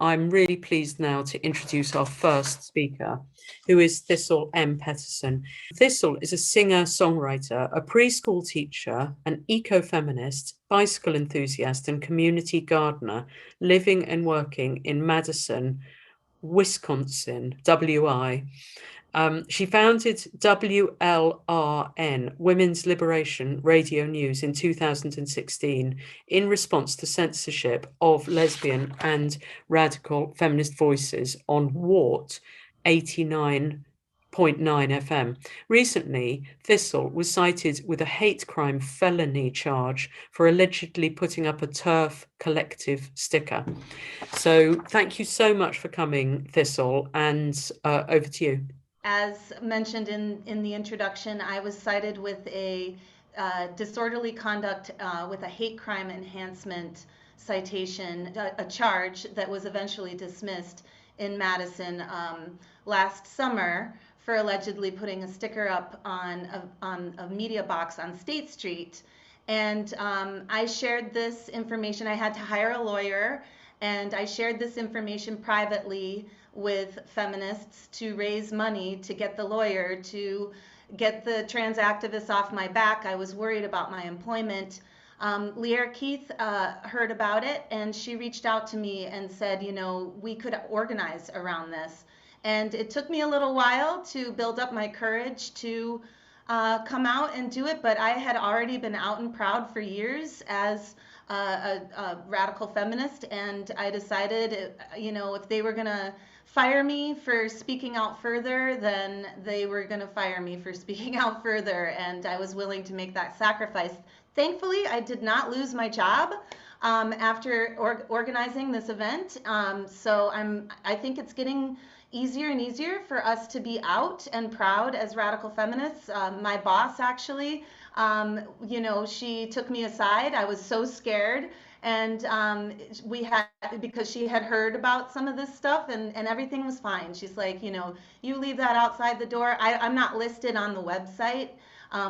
I'm really pleased now to introduce our first speaker, who is Thistle M Pettersen. Thistle is a singer-songwriter, a preschool teacher, an eco-feminist, bicycle enthusiast, and community gardener living and working in Madison, Wisconsin, WI. She founded WLRN, Women's Liberation Radio News, in 2016 in response to censorship of lesbian and radical feminist voices on WORT 89.9 FM. Recently, Thistle was cited with a hate crime felony charge for allegedly putting up a TERF Collective sticker. So thank you so much for coming, Thistle, and over to you. As mentioned in the introduction, I was cited with a disorderly conduct with a hate crime enhancement citation, a charge that was eventually dismissed in Madison last summer for allegedly putting a sticker up on a media box on State Street. And I shared this information. I had to hire a lawyer, and I shared this information privately with feminists to raise money to get the lawyer to get the trans activists off my back. I was worried about my employment. Leah Keith heard about it, and she reached out to me and said, you know, we could organize around this. And it took me a little while to build up my courage to come out and do it, but I had already been out and proud for years as a radical feminist, and I decided, you know, if they were gonna fire me for speaking out further, then they were gonna fire me for speaking out further, and I was willing to make that sacrifice. Thankfully, I did not lose my job after organizing this event, so I think it's getting easier and easier for us to be out and proud as radical feminists. My boss actually, you know, she took me aside. I was so scared, and because she had heard about some of this stuff, and everything was fine. She's like, you know, you leave that outside the door. I'm not listed on the website,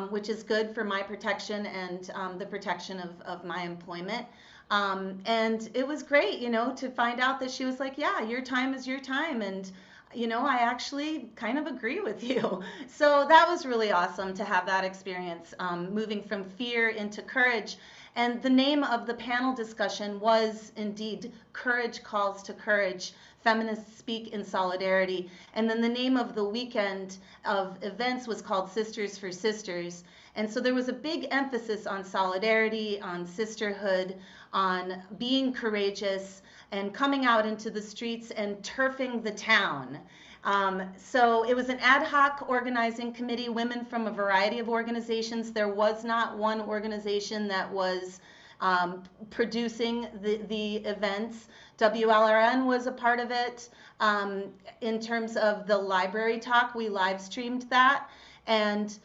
which is good for my protection and the protection of my employment. And it was great, you know, to find out that she was like, yeah, your time is your time. And you know, I actually kind of agree with you. So that was really awesome to have that experience, moving from fear into courage. And the name of the panel discussion was indeed Courage Calls to Courage, Feminists Speak in Solidarity. And then the name of the weekend of events was called Sisters for Sisters. And so there was a big emphasis on solidarity, on sisterhood, on being courageous, and coming out into the streets and turfing the town. So it was an ad hoc organizing committee, women from a variety of organizations. There was not one organization that was producing the events. WLRN was a part of it. In terms of the library talk, we live streamed that. And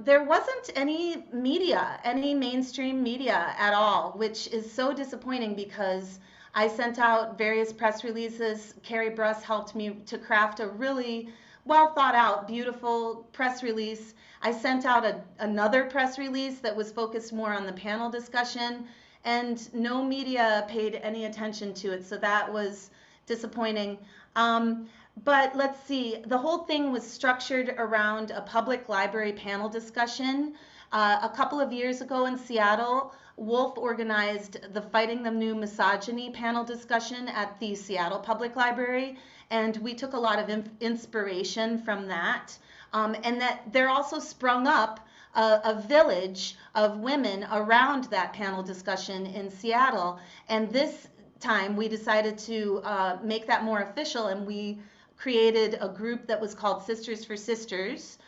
there wasn't any media, any mainstream media at all, which is so disappointing because I sent out various press releases. Carrie Bruss helped me to craft a really well thought out, beautiful press release. I sent out another press release that was focused more on the panel discussion, and no media paid any attention to it, so that was disappointing. But let's see, the whole thing was structured around a public library panel discussion. A couple of years ago in Seattle, Wolf organized the Fighting the New Misogyny panel discussion at the Seattle Public Library, and we took a lot of inspiration from that. And that there also sprung up a village of women around that panel discussion in Seattle. And this time we decided to make that more official, and we created a group that was called Sisters for Sisters,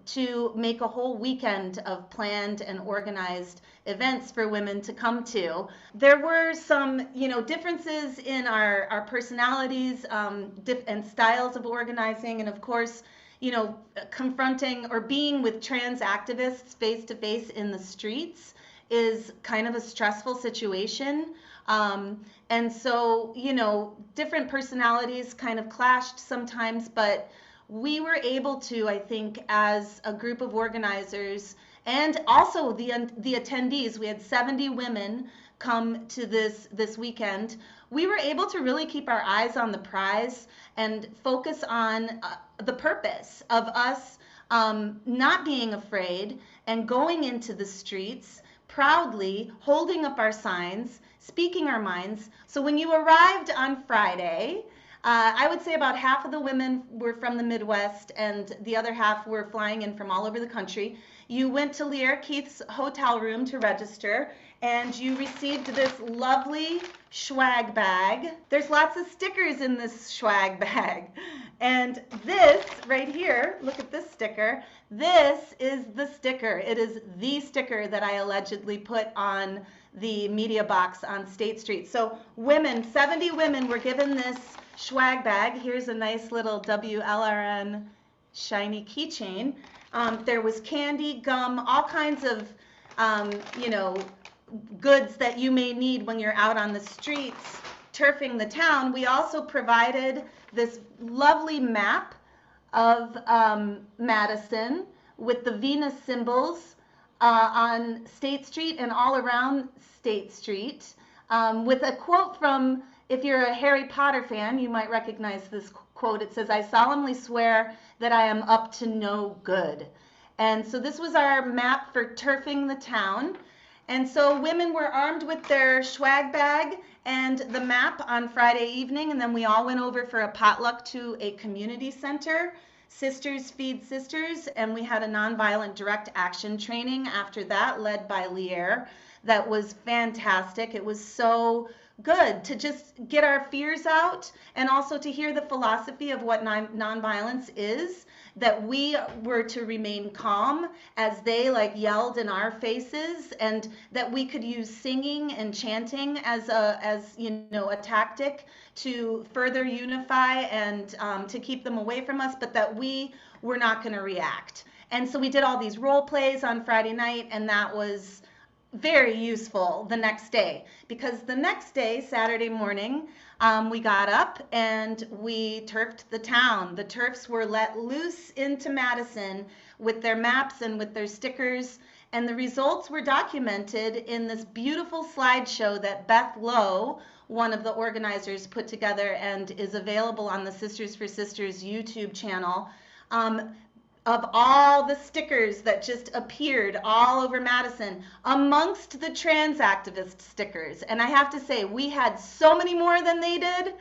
to make a whole weekend of planned and organized events for women to come to. There were some, you know, differences in our personalities and styles of organizing, and of course, you know, confronting or being with trans activists face to face in the streets is kind of a stressful situation. And so, you know, different personalities kind of clashed sometimes, but we were able to, I think, as a group of organizers and also the attendees, we had 70 women come to this weekend, we were able to really keep our eyes on the prize and focus on the purpose of us not being afraid and going into the streets proudly, holding up our signs, speaking our minds. So when you arrived on Friday, I would say about half of the women were from the Midwest and the other half were flying in from all over the country. You went to Lear Keith's hotel room to register, and you received this lovely swag bag. There's lots of stickers in this swag bag. And this right here, look at this sticker. This is the sticker. It is the sticker that I allegedly put on the media box on State Street. So women, 70 women were given this swag bag. Here's a nice little WLRN shiny keychain. There was candy, gum, all kinds of, goods that you may need when you're out on the streets turfing the town. We also provided this lovely map of Madison with the Venus symbols on State Street and all around State Street, with a quote from, if you're a Harry Potter fan, you might recognize this quote. It says, "I solemnly swear that I am up to no good." And so this was our map for turfing the town. And so women were armed with their swag bag and the map on Friday evening, and then we all went over for a potluck to a community center, Sisters Feed Sisters, and we had a nonviolent direct action training after that, led by Lear. That was fantastic. It was so good to just get our fears out and also to hear the philosophy of what nonviolence is, that we were to remain calm as they yelled in our faces, and that we could use singing and chanting as a tactic to further unify and to keep them away from us, but that we were not going to react. And so we did all these role plays on Friday night, and that was very useful the next day, because the next day, Saturday morning, we got up and we turfed the town. The TERFs were let loose into Madison with their maps and with their stickers, and the results were documented in this beautiful slideshow that Beth Lowe, one of the organizers, put together and is available on the Sisters for Sisters YouTube channel. Of all the stickers that just appeared all over Madison, amongst the trans activist stickers. And I have to say, we had so many more than they did.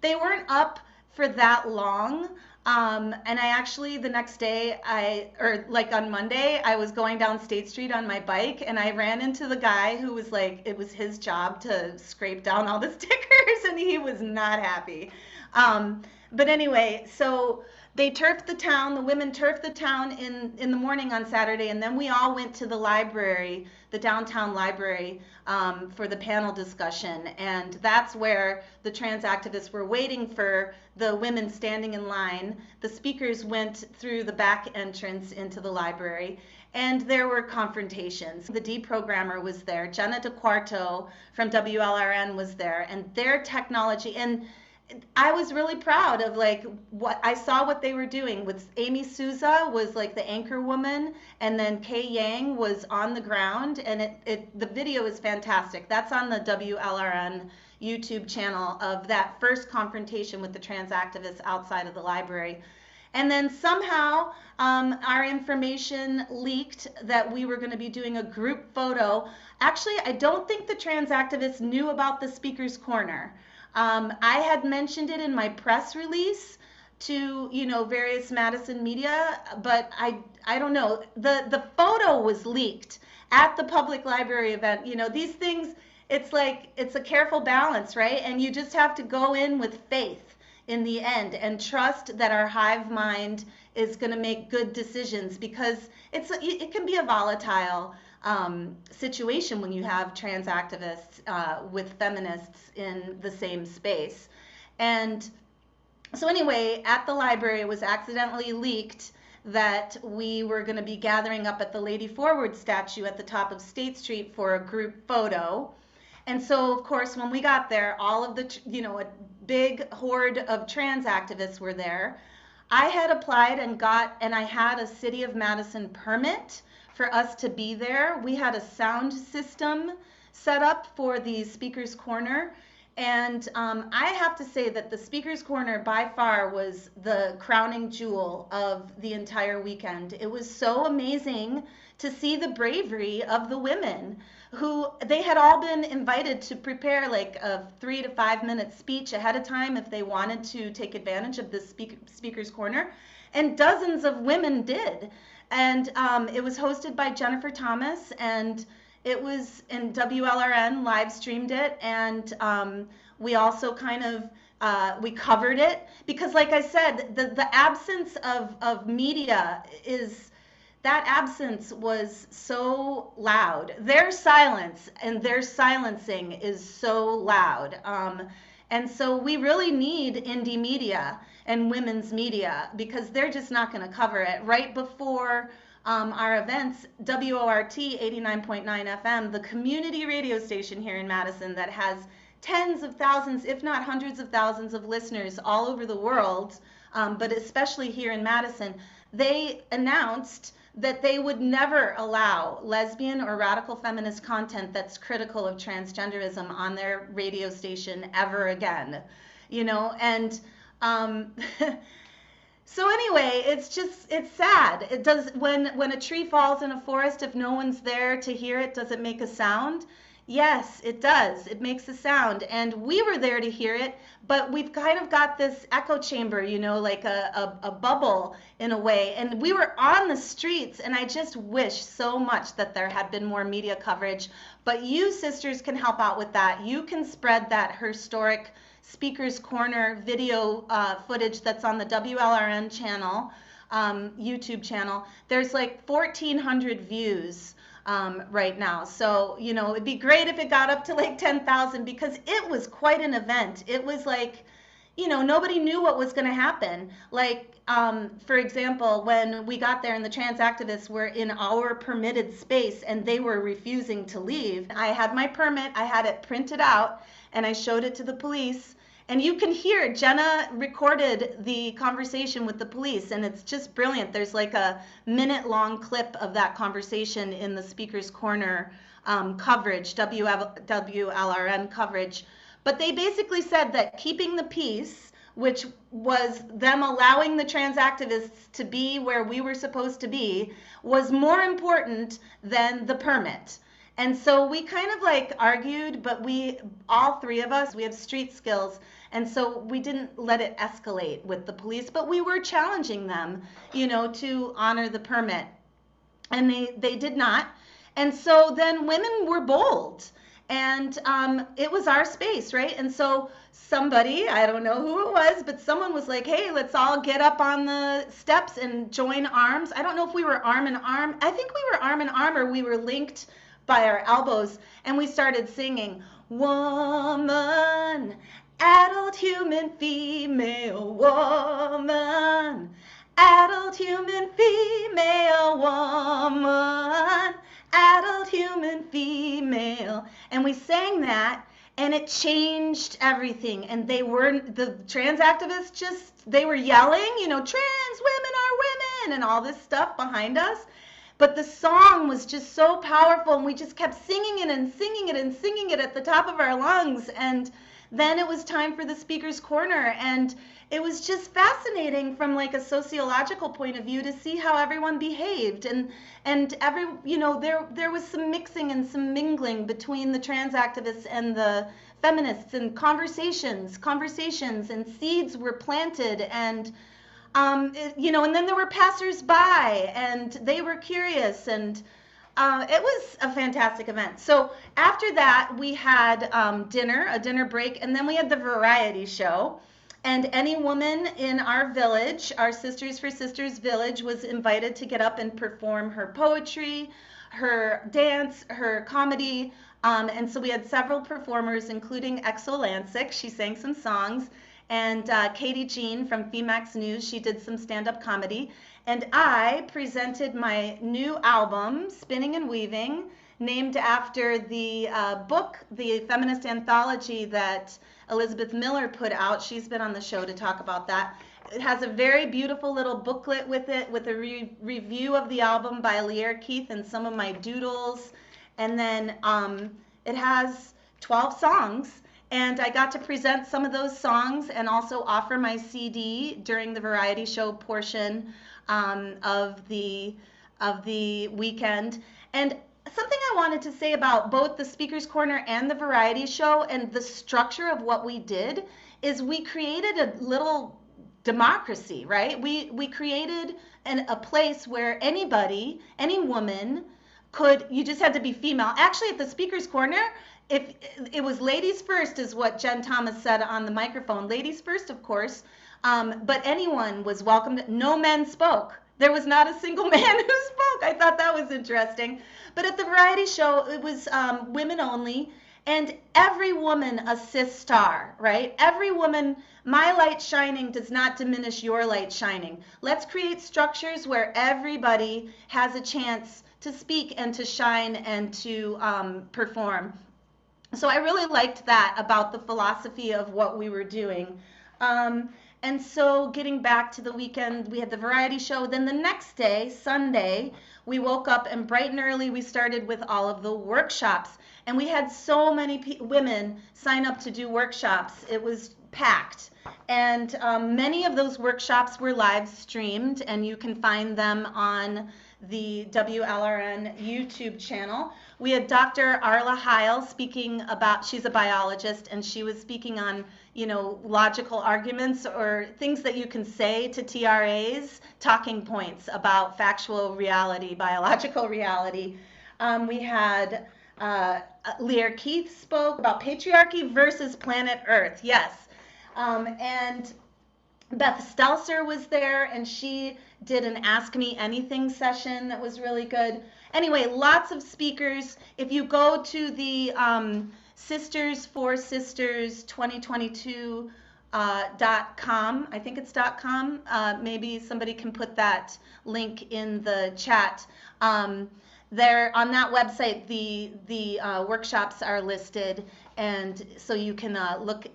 They weren't up for that long. And I actually, the next day, on Monday, I was going down State Street on my bike, and I ran into the guy who was it was his job to scrape down all the stickers, and he was not happy. But anyway, so they turfed the town, the women turfed the town in the morning on Saturday, and then we all went to the library, the downtown library, for the panel discussion. And that's where the trans activists were waiting for the women standing in line. The speakers went through the back entrance into the library, and there were confrontations. The deprogrammer was there, Jenna DeQuarto from WLRN was there, and their technology, and I was really proud of what I saw, what they were doing. With Amy Souza was the anchor woman, and then Kay Yang was on the ground, and the video is fantastic. That's on the WLRN YouTube channel of that first confrontation with the trans activists outside of the library. And then somehow our information leaked that we were going to be doing a group photo. Actually, I don't think the trans activists knew about the Speaker's Corner. I had mentioned it in my press release to, various Madison media, but I don't know. The photo was leaked at the public library event. These things, it's a careful balance, right? And you just have to go in with faith in the end and trust that our hive mind is going to make good decisions, because it can be a volatile situation when you have trans activists with feminists in the same space. And so anyway, at the library, it was accidentally leaked that we were going to be gathering up at the Lady Forward statue at the top of State Street for a group photo. And so, of course, when we got there, all of the, a big horde of trans activists were there. I had applied and I had a City of Madison permit for us to be there. We had a sound system set up for the Speaker's Corner. And I have to say that the Speaker's Corner by far was the crowning jewel of the entire weekend. It was so amazing to see the bravery of the women who they had all been invited to prepare like a 3 to 5 minute speech ahead of time if they wanted to take advantage of this Speaker's Corner. And dozens of women did. And it was hosted by Jennifer Thomas, and it was in WLRN live streamed it, and we also kind of we covered it because, like I said, the absence of media is that absence was so loud. Their silence and their silencing is so loud, and so we really need indie media and women's media because they're just not going to cover it. Right before our events, WORT 89.9 FM, the community radio station here in Madison that has tens of thousands, if not hundreds of thousands of listeners all over the world, but especially here in Madison, they announced that they would never allow lesbian or radical feminist content that's critical of transgenderism on their radio station ever again, you know, and so anyway, it's sad. It does, when a tree falls in a forest, if no one's there to hear it, does it make a sound? Yes, it does. It makes a sound. And we were there to hear it, but we've kind of got this echo chamber, you know, like a bubble in a way. And we were on the streets, and I just wish so much that there had been more media coverage. But you sisters can help out with that. You can spread that historic Speaker's Corner video footage that's on the WLRN channel, YouTube channel. There's like 1,400 views right now. So, you know, it'd be great if it got up to like 10,000 because it was quite an event. It was like, you know, nobody knew what was going to happen. Like, for example, when we got there and the trans activists were in our permitted space and they were refusing to leave, I had my permit, I had it printed out, and I showed it to the police. And you can hear Jenna recorded the conversation with the police, and it's just brilliant. There's like a minute-long clip of that conversation in the Speaker's Corner coverage, WLRN coverage. But they basically said that keeping the peace, which was them allowing the trans activists to be where we were supposed to be, was more important than the permit. And so we kind of like argued, but we, all three of us, we have street skills. And so we didn't let it escalate with the police, but we were challenging them, you know, to honor the permit. And they did not. And so then women were bold. And it was our space, right? And so somebody, I don't know who it was, but someone was like, hey, let's all get up on the steps and join arms. I don't know if we were arm in arm. I think we were arm in arm, or we were linked by our elbows, and we started singing, woman, adult human female woman, adult human female woman, adult human female. And we sang that, and it changed everything. And they weren't, the trans activists just, they were yelling, you know, trans women are women, and all this stuff behind us. But the song was just so powerful, and we just kept singing it and singing it and singing it at the top of our lungs. And then it was time for the Speaker's Corner, and it was just fascinating from like a sociological point of view to see how everyone behaved. And every, you know, there was some mixing and some mingling between the trans activists and the feminists, and conversations, and seeds were planted, and you know, and then there were passers-by, and they were curious, and it was a fantastic event. So after that, we had a dinner break, and then we had the variety show. And any woman in our village, our Sisters for Sisters village, was invited to get up and perform her poetry, her dance, her comedy. And so we had several performers, including Exo Lancic. She sang some songs. And Katie Jean from Femax News, she did some stand-up comedy. And I presented my new album, Spinning and Weaving, named after the book, the feminist anthology that Elizabeth Miller put out. She's been on the show to talk about that. It has a very beautiful little booklet with it, with a review of the album by Lear Keith and some of my doodles. And then It has 12 songs, and I got to present some of those songs and also offer my CD during the variety show portion of the weekend. And something I wanted to say about both the Speaker's Corner and the variety show and the structure of what we did is we created a little democracy, right? We created a place where anybody, any woman could, you just had to be female. Actually, at the Speaker's Corner, if it was ladies first is what Jen Thomas said on the microphone. Ladies first, of course, but anyone was welcome. No men spoke. There was not a single man who spoke. I thought that was interesting. But at the variety show, it was women only, and every woman a cis star, right? Every woman, my light shining does not diminish your light shining. Let's create structures where everybody has a chance to speak and to shine and to perform. So I really liked that about the philosophy of what we were doing. And so getting back to the weekend, we had the variety show. Then the next day, Sunday, we woke up and bright and early we started with all of the workshops. And we had so many women sign up to do workshops. It was packed. And many of those workshops were live streamed, and you can find them on the WLRN YouTube channel. We had Dr. Arla Heil speaking about, she's a biologist, and she was speaking on, logical arguments or things that you can say to TRAs, talking points about factual reality, biological reality. We had Lear Keith spoke about patriarchy versus planet Earth, yes. And Beth Stelzer was there, and she did an Ask Me Anything session that was really good. Anyway, lots of speakers. If you go to the Sisters for Sisters 2022.com, I think it's .com. Maybe somebody can put that link in the chat. There on that website, the workshops are listed, and so you can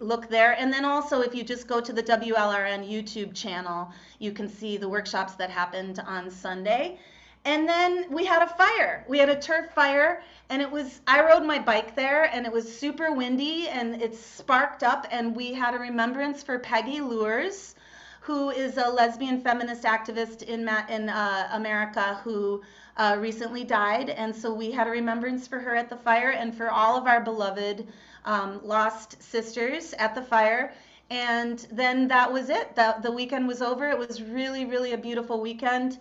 look there. And then also, if you just go to the WLRN YouTube channel, you can see the workshops that happened on Sunday. And then we had a fire. We had a TERF fire, and I rode my bike there, and it was super windy, and it sparked up, and we had a remembrance for Peggy Lures, who is a lesbian feminist activist in America who recently died. And so we had a remembrance for her at the fire and for all of our beloved lost sisters at the fire. And then that was it. The weekend was over. It was really, really a beautiful weekend.